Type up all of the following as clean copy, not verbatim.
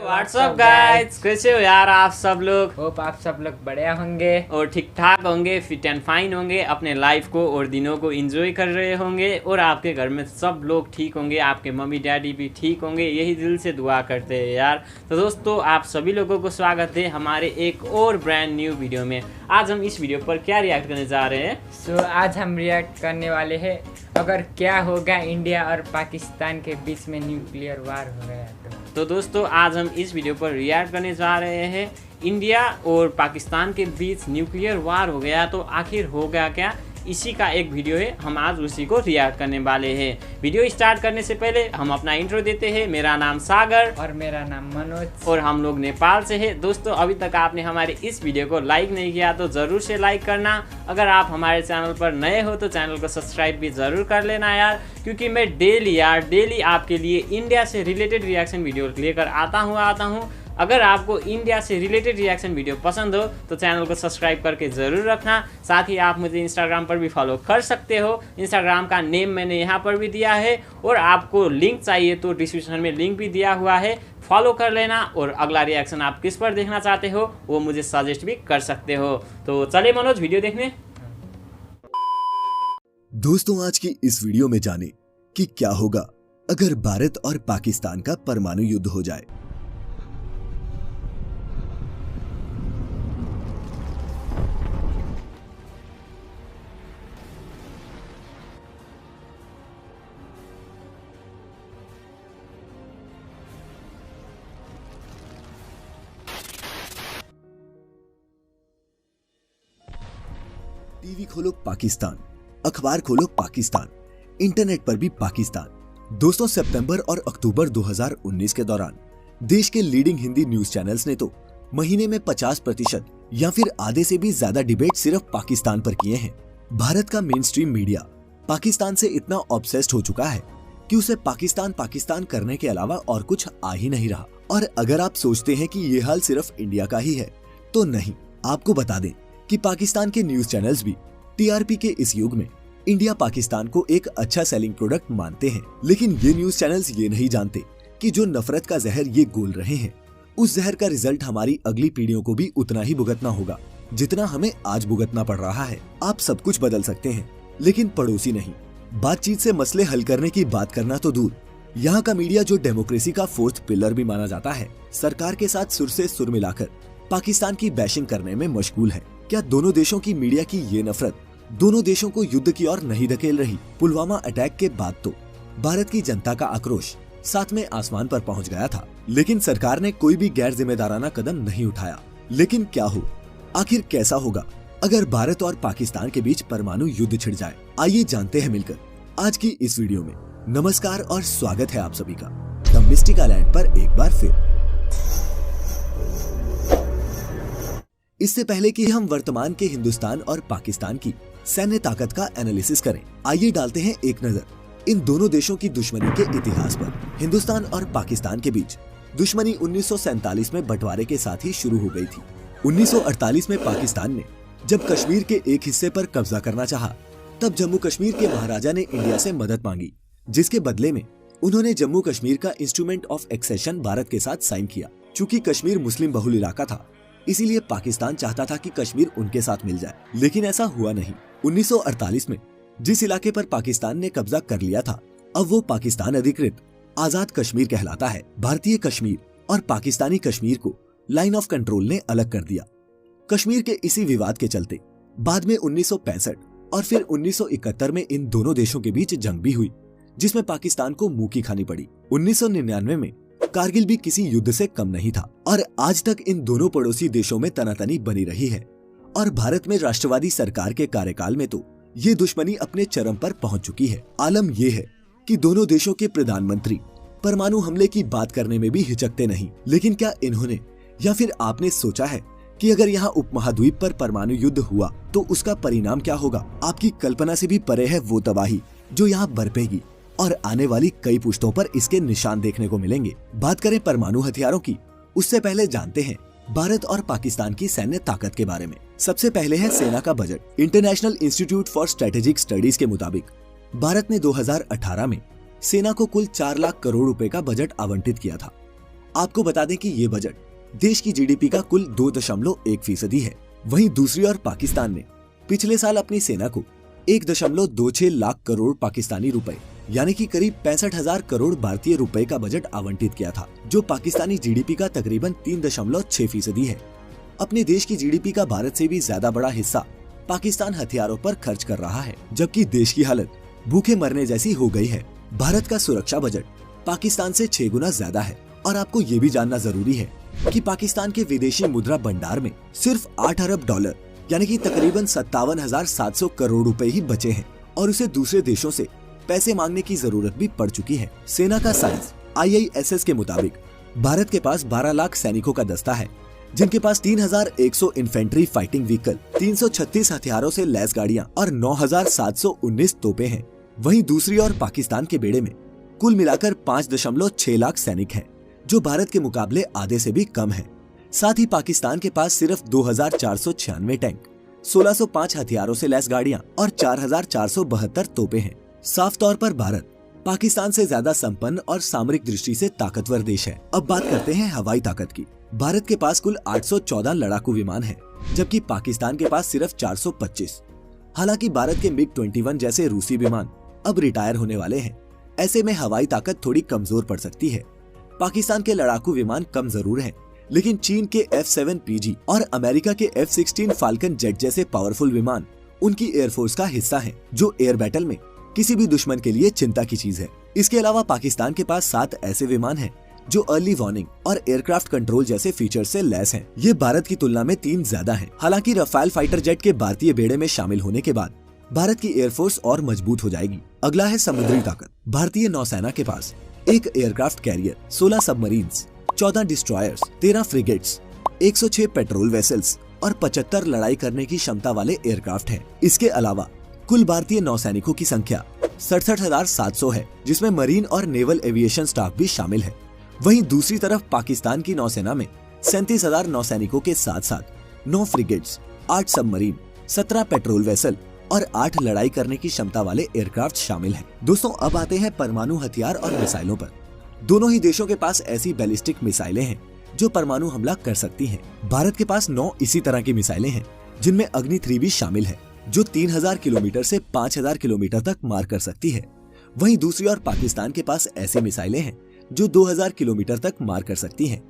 WhatsApp guys, कैसे हो यार आप सब लोग। होप आप सब लोग बढ़िया होंगे और ठीक ठाक होंगे, फिट एंड फाइन होंगे, अपने लाइफ को और दिनों को एंजॉय कर रहे होंगे और आपके घर में सब लोग ठीक होंगे, आपके मम्मी डैडी भी ठीक होंगे, यही दिल से दुआ करते हैं यार। तो दोस्तों आप सभी लोगों को स्वागत है हमारे एक और ब्रांड न्यू वीडियो में। आज हम इस वीडियो पर क्या रिएक्ट करने जा रहे हैं। आज हम रिएक्ट करने वाले हैं अगर क्या होगा इंडिया और पाकिस्तान के बीच में न्यूक्लियर वार हो गया तो दोस्तों आज हम इस वीडियो पर रिएक्ट करने जा रहे हैं इंडिया और पाकिस्तान के बीच न्यूक्लियर वार हो गया तो आखिर होगा क्या, इसी का एक वीडियो है, हम आज उसी को रिएक्ट करने वाले हैं। वीडियो स्टार्ट करने से पहले हम अपना इंट्रो देते हैं। मेरा नाम सागर और मेरा नाम मनोज और हम लोग नेपाल से हैं। दोस्तों अभी तक आपने हमारे इस वीडियो को लाइक नहीं किया तो ज़रूर से लाइक करना। अगर आप हमारे चैनल पर नए हो तो चैनल को सब्सक्राइब भी ज़रूर कर लेना यार, क्योंकि मैं डेली आपके लिए इंडिया से रिलेटेड रिएक्शन वीडियो लेकर आता हूँ। अगर आपको इंडिया से रिलेटेड रिएक्शन वीडियो पसंद हो तो चैनल को सब्सक्राइब करके ज़रूर रखना। साथ ही आप मुझे इंस्टाग्राम पर भी फॉलो कर सकते हो, इंस्टाग्राम का नेम मैंने यहाँ पर भी दिया है और आपको लिंक चाहिए तो डिस्क्रिप्शन में लिंक भी दिया हुआ है, फॉलो कर लेना। और अगला रिएक्शन आप किस पर देखना चाहते हो वो मुझे सजेस्ट भी कर सकते हो। तो चले मनोज वीडियो देखने। दोस्तों आज की इस वीडियो में जाने कि क्या होगा अगर भारत और पाकिस्तान का परमाणु युद्ध हो जाए। टीवी खोलो पाकिस्तान, अखबार खोलो पाकिस्तान, इंटरनेट पर भी पाकिस्तान। दोस्तों सितंबर और अक्टूबर 2019 के दौरान देश के लीडिंग हिंदी न्यूज चैनल्स ने तो महीने में 50% या फिर आधे से भी ज्यादा डिबेट सिर्फ पाकिस्तान पर किए हैं। भारत का मेन स्ट्रीम मीडिया पाकिस्तान से इतना ऑब्सेस्ड हो चुका है कि उसे पाकिस्तान करने के अलावा और कुछ आ ही नहीं रहा। और अगर आप सोचते हैं कि ये हाल सिर्फ इंडिया का ही है तो नहीं, आपको बता दें कि पाकिस्तान के न्यूज चैनल्स भी टीआरपी के इस युग में इंडिया पाकिस्तान को एक अच्छा सेलिंग प्रोडक्ट मानते हैं। लेकिन ये न्यूज चैनल्स ये नहीं जानते कि जो नफरत का जहर ये घोल रहे हैं उस जहर का रिजल्ट हमारी अगली पीढ़ियों को भी उतना ही भुगतना होगा जितना हमें आज भुगतना पड़ रहा है। आप सब कुछ बदल सकते हैं लेकिन पड़ोसी नहीं। बातचीत से मसले हल करने की बात करना तो दूर, यहाँ का मीडिया जो डेमोक्रेसी का फोर्थ पिलर भी माना जाता है, सरकार के साथ सुर से सुर मिलाकर पाकिस्तान की बैशिंग करने में मशगूल है। क्या दोनों देशों की मीडिया की ये नफरत दोनों देशों को युद्ध की ओर नहीं धकेल रही? पुलवामा अटैक के बाद तो भारत की जनता का आक्रोश साथ में आसमान पर पहुंच गया था, लेकिन सरकार ने कोई भी गैर जिम्मेदाराना कदम नहीं उठाया। लेकिन क्या हो, आखिर कैसा होगा अगर भारत और पाकिस्तान के बीच परमाणु युद्ध छिड़ जाए? आइए जानते हैं मिलकर आज की इस वीडियो में। नमस्कार और स्वागत है आप सभी का द मिस्टिक आइलैंड पर एक बार फिर। इससे पहले कि हम वर्तमान के हिंदुस्तान और पाकिस्तान की सैन्य ताकत का एनालिसिस करें, आइए डालते हैं एक नजर इन दोनों देशों की दुश्मनी के इतिहास पर। हिंदुस्तान और पाकिस्तान के बीच दुश्मनी 1947 में बंटवारे के साथ ही शुरू हो गई थी। 1948 में पाकिस्तान ने जब कश्मीर के एक हिस्से पर कब्जा करना चाहा, तब जम्मू कश्मीर के महाराजा ने इंडिया से मदद मांगी, जिसके बदले में उन्होंने जम्मू कश्मीर का इंस्ट्रूमेंट ऑफ एक्सेशन भारत के साथ साइन किया। चूँकि कश्मीर मुस्लिम बहुल इलाका था, इसीलिए पाकिस्तान चाहता था कि कश्मीर उनके साथ मिल जाए, लेकिन ऐसा हुआ नहीं। 1948 में जिस इलाके पर पाकिस्तान ने कब्जा कर लिया था, अब वो पाकिस्तान अधिकृत आजाद कश्मीर कहलाता है। भारतीय कश्मीर और पाकिस्तानी कश्मीर को लाइन ऑफ कंट्रोल ने अलग कर दिया। कश्मीर के इसी विवाद के चलते बाद में 1965 और फिर 1971 में इन दोनों देशों के बीच जंग भी हुई, जिसमें पाकिस्तान को मुंह की खानी पड़ी। 1999 में कारगिल भी किसी युद्ध से कम नहीं था और आज तक इन दोनों पड़ोसी देशों में तनातनी बनी रही है। और भारत में राष्ट्रवादी सरकार के कार्यकाल में तो ये दुश्मनी अपने चरम पर पहुंच चुकी है। आलम ये है कि दोनों देशों के प्रधानमंत्री परमाणु हमले की बात करने में भी हिचकते नहीं। लेकिन क्या इन्होंने या फिर आपने सोचा है कि अगर यहाँ उपमहाद्वीप पर परमाणु युद्ध हुआ तो उसका परिणाम क्या होगा? आपकी कल्पना से भी परे है वो तबाही जो यहाँ बरपेगी और आने वाली कई पुश्तों पर इसके निशान देखने को मिलेंगे। बात करें परमाणु हथियारों की, उससे पहले जानते हैं भारत और पाकिस्तान की सैन्य ताकत के बारे में। सबसे पहले है सेना का budget. International institute for strategic studies के मुताबिक भारत ने 2018 में सेना को कुल 4 लाख करोड़ रुपए का बजट आवंटित किया था। आपको बता दें कि ये बजट देश की जीडीपी का कुल 2.1% है। वहीं दूसरी ओर पाकिस्तान ने पिछले साल अपनी सेना को 1.26 लाख करोड़ पाकिस्तानी रुपए यानी कि करीब 65,000 करोड़ भारतीय रुपए का बजट आवंटित किया था, जो पाकिस्तानी जीडीपी का तकरीबन 3.6% है। अपने देश की जीडीपी का भारत से भी ज्यादा बड़ा हिस्सा पाकिस्तान हथियारों पर खर्च कर रहा है, जबकि देश की हालत भूखे मरने जैसी हो गई है। भारत का सुरक्षा बजट पाकिस्तान से 6 गुना ज्यादा है और आपको ये भी जानना जरूरी है कि पाकिस्तान के विदेशी मुद्रा भंडार में सिर्फ 8 अरब डॉलर यानी कि तकरीबन 57,700 करोड़ रुपए ही बचे हैं और उसे दूसरे देशों से पैसे मांगने की जरूरत भी पड़ चुकी है। सेना का साइज IISS के मुताबिक भारत के पास 12 लाख सैनिकों का दस्ता है, जिनके पास 3,100 इन्फेंट्री फाइटिंग व्हीकल, 336 हथियारों से लैस गाड़ियां और 9,719 तोपें हैं। वहीं दूसरी ओर पाकिस्तान के बेड़े में कुल मिलाकर 5.6 लाख सैनिक हैं, जो भारत के मुकाबले आधे से भी कम है। साथ ही पाकिस्तान के पास सिर्फ 2,496 टैंक, 1,605 हथियारों से लैस गाड़ियां और 4,472 तोपें हैं। साफ तौर पर भारत पाकिस्तान से ज्यादा संपन्न और सामरिक दृष्टि से ताकतवर देश है। अब बात करते हैं हवाई ताकत की। भारत के पास कुल 814 लड़ाकू विमान हैं, जबकि पाकिस्तान के पास सिर्फ 425। हालांकि भारत के MiG-21 जैसे रूसी विमान अब रिटायर होने वाले हैं, ऐसे में हवाई ताकत थोड़ी कमजोर पड़ सकती है। पाकिस्तान के लड़ाकू विमान कम जरूर हैं, लेकिन चीन के F-7PG और अमेरिका के F-16 फाल्कन जेट जैसे पावरफुल विमान उनकी एयरफोर्स का हिस्सा हैं, जो एयर बैटल में किसी भी दुश्मन के लिए चिंता की चीज है। इसके अलावा पाकिस्तान के पास 7 ऐसे विमान हैं जो अर्ली वार्निंग और एयरक्राफ्ट कंट्रोल जैसे फीचर्स से लैस हैं। ये भारत की तुलना में 3 ज्यादा हैं। हालांकि रफाल फाइटर जेट के भारतीय बेड़े में शामिल होने के बाद भारत की एयरफोर्स और मजबूत हो जाएगी। अगला है समुद्री ताकत। भारतीय नौसेना के पास 1 aircraft carrier, 16 submarines, 14 destroyers, 13 frigates, 106 patrol vessels और 75 लड़ाई करने की क्षमता वाले एयरक्राफ्ट हैं। इसके अलावा कुल भारतीय नौसैनिकों की संख्या 67,700 है, जिसमें मरीन और नेवल एविएशन स्टाफ भी शामिल है। वहीं दूसरी तरफ पाकिस्तान की नौसेना में 37,000 नौसैनिकों के साथ साथ 9 फ्रिगेट्स, 8 सबमरीन, 17 पेट्रोल वेसल और 8 लड़ाई करने की क्षमता वाले एयरक्राफ्ट शामिल हैं। दोस्तों, अब आते हैं परमाणु हथियार और मिसाइलों पर। दोनों ही देशों के पास ऐसी बैलिस्टिक मिसाइलें हैं जो परमाणु हमला कर सकती हैं। भारत के पास 9 इसी तरह की मिसाइलें हैं, जिनमें अग्नि 3 भी शामिल है, जो 3,000 किलोमीटर से 5,000 किलोमीटर तक मार कर सकती है। वहीं दूसरी ओर पाकिस्तान के पास ऐसी मिसाइलें हैं जो 2,000 किलोमीटर तक मार कर सकती हैं,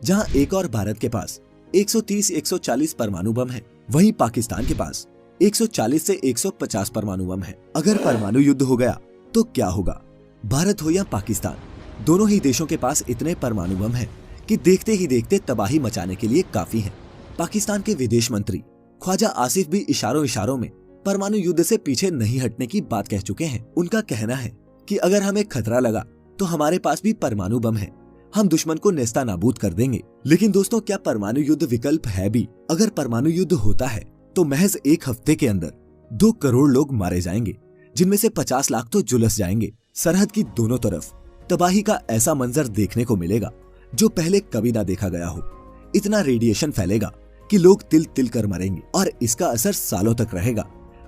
जहां एक और भारत के पास 130-140 परमाणु बम है। वहीं पाकिस्तान के पास 140 से 150 परमाणु बम है। अगर परमाणु युद्ध हो गया तो क्या होगा? भारत हो या पाकिस्तान, दोनों ही देशों के पास इतने परमाणु बम हैं कि देखते ही देखते तबाही मचाने के लिए काफी हैं। पाकिस्तान के विदेश मंत्री ख्वाजा आसिफ भी इशारों में परमाणु युद्ध से पीछे नहीं हटने की बात कह चुके हैं। उनका कहना है कि अगर हमें खतरा लगा तो हमारे पास भी परमाणु बम है, हम दुश्मन को नेस्ता नाबूद कर देंगे। लेकिन दोस्तों, क्या परमाणु युद्ध विकल्प है भी? अगर परमाणु युद्ध होता है तो महज 1 हफ्ते के अंदर 2 करोड़ लोग मारे जाएंगे, जिनमें से 50 लाख तो झुलस जाएंगे। सरहद की दोनों तरफ तबाही का ऐसा मंजर देखने को मिलेगा जो पहले कभी ना देखा गया हो। इतना रेडिएशन फैलेगा कि लोग तिल तिल कर मरेंगे और इसका असर सालों तक रहेगा।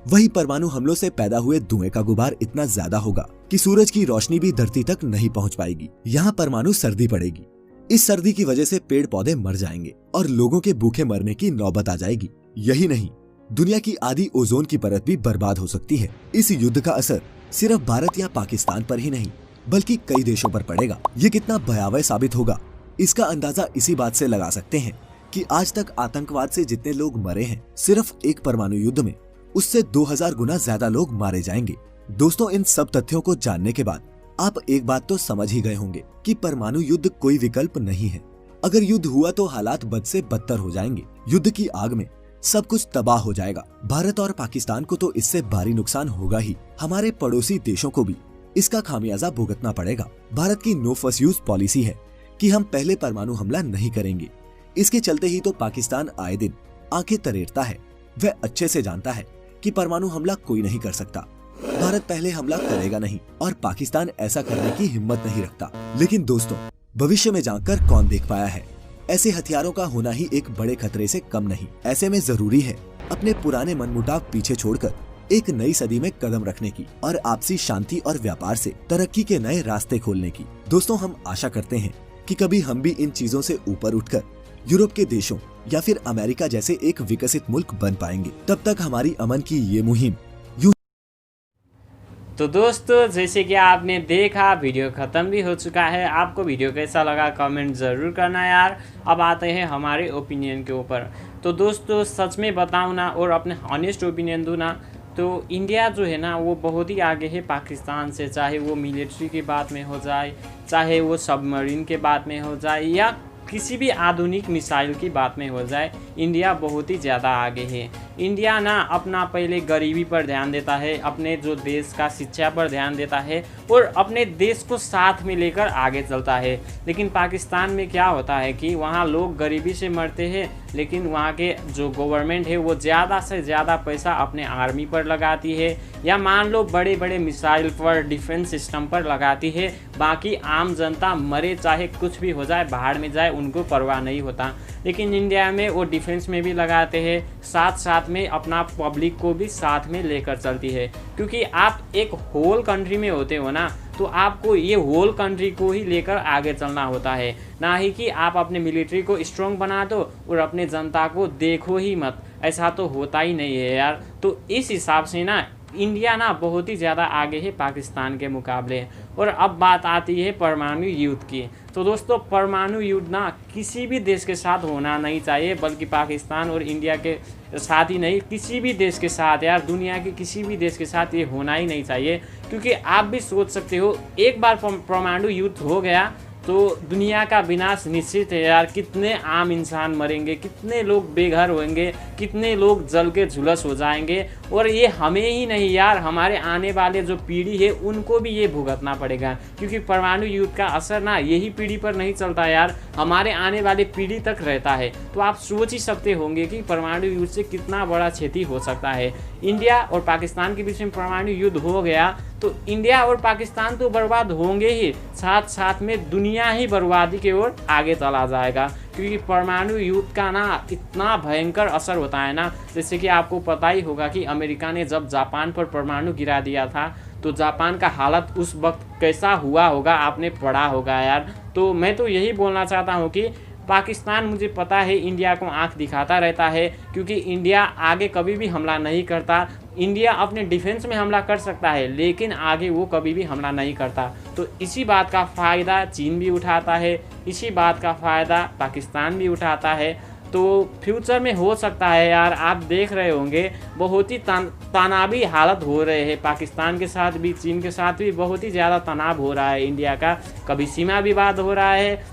वही परमाणु हमलों से पैदा हुए धुएं का गुबार इतना ज्यादा होगा कि सूरज की रोशनी भी धरती तक नहीं पहुंच पाएगी। यहाँ परमाणु सर्दी पड़ेगी। इस सर्दी की वजह से पेड़ पौधे मर जाएंगे और लोगों के भूखे मरने की नौबत आ जाएगी। यही नहीं, दुनिया की आधी ओजोन की परत भी बर्बाद हो सकती है। इस युद्ध का असर सिर्फ भारत या पाकिस्तान पर ही नहीं बल्कि कई देशों पर पड़ेगा। ये कितना भयावह साबित होगा, इसका अंदाजा इसी बात से लगा सकते हैं कि आज तक आतंकवाद से जितने लोग मरे हैं, सिर्फ एक परमाणु युद्ध में उससे 2000 गुना ज्यादा लोग मारे जाएंगे। दोस्तों, इन सब तथ्यों को जानने के बाद आप एक बात तो समझ ही गए होंगे कि परमाणु युद्ध कोई विकल्प नहीं है। अगर युद्ध हुआ तो हालात बद से बदतर हो जाएंगे। युद्ध की आग में सब कुछ तबाह हो जाएगा। भारत और पाकिस्तान को तो इससे भारी नुकसान होगा ही, हमारे पड़ोसी देशों को भी इसका खामियाजा भुगतना पड़ेगा। भारत की नो फर्स्ट यूज पॉलिसी है कि हम पहले परमाणु हमला नहीं करेंगे। इसके चलते ही तो पाकिस्तान आए दिन आंखें तरेड़ता है। वह अच्छे से जानता है कि परमाणु हमला कोई नहीं कर सकता। भारत पहले हमला करेगा नहीं और पाकिस्तान ऐसा करने की हिम्मत नहीं रखता। लेकिन दोस्तों, भविष्य में जानकर कौन देख पाया है, ऐसे हथियारों का होना ही एक बड़े खतरे से कम नहीं। ऐसे में जरूरी है अपने पुराने मनमुटाव पीछे छोड़कर एक नई सदी में कदम रखने की और आपसी शांति और व्यापार से तरक्की के नए रास्ते खोलने की। दोस्तों, हम आशा करते हैं कि कभी हम भी इन चीजों से ऊपर उठकर यूरोप के देशों या फिर अमेरिका जैसे एक विकसित मुल्क बन पाएंगे। तब तक हमारी अमन की ये मुहिम तो दोस्तों जैसे कि आपने देखा वीडियो ख़त्म भी हो चुका है। आपको वीडियो कैसा लगा कमेंट ज़रूर करना यार। अब आते हैं हमारे ओपिनियन के ऊपर। तो दोस्तों सच में बताऊँ ना और अपने ऑनेस्ट ओपिनियन दूँ ना, तो इंडिया जो है ना वो बहुत ही आगे है पाकिस्तान से, चाहे वो मिलिट्री की बात में हो जाए, चाहे वो सबमरीन के बात में हो जाए, या किसी भी आधुनिक मिसाइल की बात में हो जाए। इंडिया बहुत ही ज़्यादा आगे है। इंडिया ना अपना पहले गरीबी पर ध्यान देता है, अपने जो देश का शिक्षा पर ध्यान देता है और अपने देश को साथ में लेकर आगे चलता है। लेकिन पाकिस्तान में क्या होता है कि वहाँ लोग गरीबी से मरते हैं, लेकिन वहाँ के जो गवर्नमेंट है वो ज़्यादा से ज़्यादा पैसा अपने आर्मी पर लगाती है, या मान लो बड़े बड़े मिसाइल पर, डिफेंस सिस्टम पर लगाती है। बाकी आम जनता मरे चाहे कुछ भी हो जाए, बाहर में जाए, उनको परवाह नहीं होता। लेकिन इंडिया में वो डिफेंस में भी लगाते हैं, साथ साथ में अपना पब्लिक को भी साथ में लेकर चलती है। क्योंकि आप एक होल कंट्री में होते हो ना, तो आपको ये होल कंट्री को ही लेकर आगे चलना होता है, ना ही कि आप अपने मिलिट्री को स्ट्रॉन्ग बना दो और अपने जनता को देखो ही मत। ऐसा तो होता ही नहीं है यार। तो इस हिसाब से ना इंडिया ना बहुत ही ज़्यादा आगे है पाकिस्तान के मुकाबले। और अब बात आती है परमाणु युद्ध की। तो दोस्तों परमाणु युद्ध ना किसी भी देश के साथ होना नहीं चाहिए, बल्कि पाकिस्तान और इंडिया के साथ ही नहीं, किसी भी देश के साथ यार, दुनिया के किसी भी देश के साथ ये होना ही नहीं चाहिए। क्योंकि आप भी सोच सकते हो एक बार परमाणु युद्ध हो गया तो दुनिया का विनाश निश्चित है यार। कितने आम इंसान मरेंगे, कितने लोग बेघर होंगे, कितने लोग जल के झुलस हो जाएंगे। और ये हमें ही नहीं यार, हमारे आने वाले जो पीढ़ी है उनको भी ये भुगतना पड़ेगा। क्योंकि परमाणु युद्ध का असर ना यही पीढ़ी पर नहीं चलता यार, हमारे आने वाले पीढ़ी तक रहता है। तो आप सोच ही सकते होंगे कि परमाणु युद्ध से कितना बड़ा क्षति हो सकता है। इंडिया और पाकिस्तान के बीच में परमाणु युद्ध हो गया तो इंडिया और पाकिस्तान तो बर्बाद होंगे ही, साथ साथ में दुनिया ही बर्बादी की ओर आगे चला जाएगा। क्योंकि परमाणु युद्ध का ना इतना भयंकर असर होता है ना, जैसे कि आपको पता ही होगा कि अमेरिका ने जब जापान पर परमाणु गिरा दिया था तो जापान का हालत उस वक्त कैसा हुआ होगा, आपने पढ़ा होगा यार। तो मैं तो यही बोलना चाहता हूँ कि पाकिस्तान, मुझे पता है, इंडिया को आंख दिखाता रहता है, क्योंकि इंडिया आगे कभी भी हमला नहीं करता। इंडिया अपने डिफेंस में हमला कर सकता है, लेकिन आगे वो कभी भी हमला नहीं करता। तो इसी बात का फ़ायदा चीन भी उठाता है, इसी बात का फ़ायदा पाकिस्तान भी उठाता है। तो फ्यूचर में हो सकता है यार, आप देख रहे होंगे बहुत ही तनावी हालत हो रहे हैं, पाकिस्तान के साथ भी चीन के साथ भी बहुत ही ज़्यादा तनाव हो रहा है इंडिया का। कभी सीमा विवाद हो रहा है,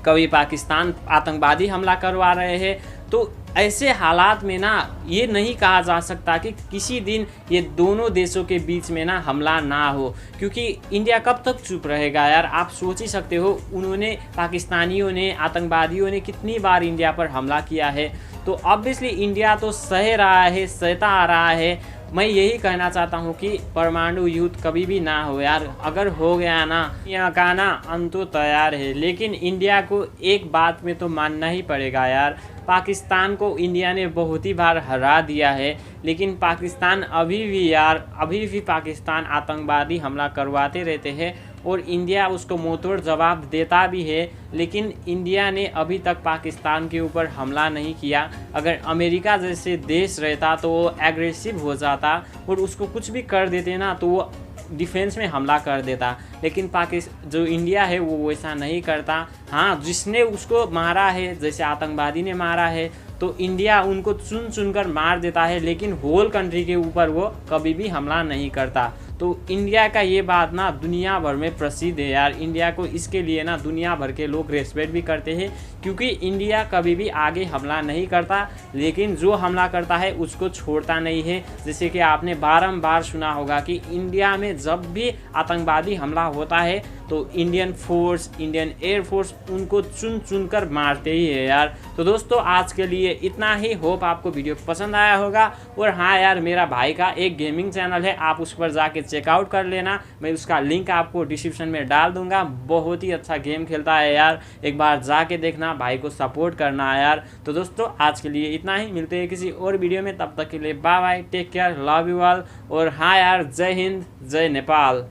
कभी पाकिस्तान आतंकवादी हमला करवा रहे हैं। तो ऐसे हालात में ना ये नहीं कहा जा सकता कि किसी दिन ये दोनों देशों के बीच में ना हमला ना हो, क्योंकि इंडिया कब तक चुप रहेगा यार। आप सोच ही सकते हो, उन्होंने, पाकिस्तानियों ने, आतंकवादियों ने कितनी बार इंडिया पर हमला किया है। तो ऑब्वियसली इंडिया तो सह रहा है, सहता आ रहा है। मैं यही कहना चाहता हूँ कि परमाणु युद्ध कभी भी ना हो यार। अगर हो गया ना, यहाँ का ना अंत तो तैयार है। लेकिन इंडिया को एक बात में तो मानना ही पड़ेगा यार, पाकिस्तान को इंडिया ने बहुत ही बार हरा दिया है, लेकिन पाकिस्तान अभी भी पाकिस्तान आतंकवादी हमला करवाते रहते हैं और इंडिया उसको मुंहतोड़ जवाब देता भी है। लेकिन इंडिया ने अभी तक पाकिस्तान के ऊपर हमला नहीं किया। अगर अमेरिका जैसे देश रहता तो वो एग्रेसिव हो जाता और उसको कुछ भी कर देते ना तो वो डिफेंस में हमला कर देता। लेकिन जो इंडिया है वो वैसा नहीं करता। हाँ, जिसने उसको मारा है, जैसे आतंकवादी ने मारा है, तो इंडिया उनको चुन चुन कर मार देता है, लेकिन होल कंट्री के ऊपर वो कभी भी हमला नहीं करता। तो इंडिया का ये बात ना दुनिया भर में प्रसिद्ध है यार। इंडिया को इसके लिए ना दुनिया भर के लोग रेस्पेक्ट भी करते हैं, क्योंकि इंडिया कभी भी आगे हमला नहीं करता, लेकिन जो हमला करता है उसको छोड़ता नहीं है। जैसे कि आपने बारंबार सुना होगा कि इंडिया में जब भी आतंकवादी हमला होता है तो इंडियन फोर्स, इंडियन एयरफोर्स उनको चुन चुन कर मारते ही है यार। तो दोस्तों आज के लिए इतना ही। होप आपको वीडियो पसंद आया होगा। और हाँ यार, मेरा भाई का एक गेमिंग चैनल है, आप उस पर जाके चेकआउट कर लेना। मैं उसका लिंक आपको डिस्क्रिप्शन में डाल दूंगा। बहुत ही अच्छा गेम खेलता है यार, एक बार जाके देखना, भाई को सपोर्ट करना है यार। तो दोस्तों आज के लिए इतना ही, मिलते हैं किसी और वीडियो में, तब तक के लिए bye bye, take care, love you all. और हाँ यार, जय हिंद, जय नेपाल।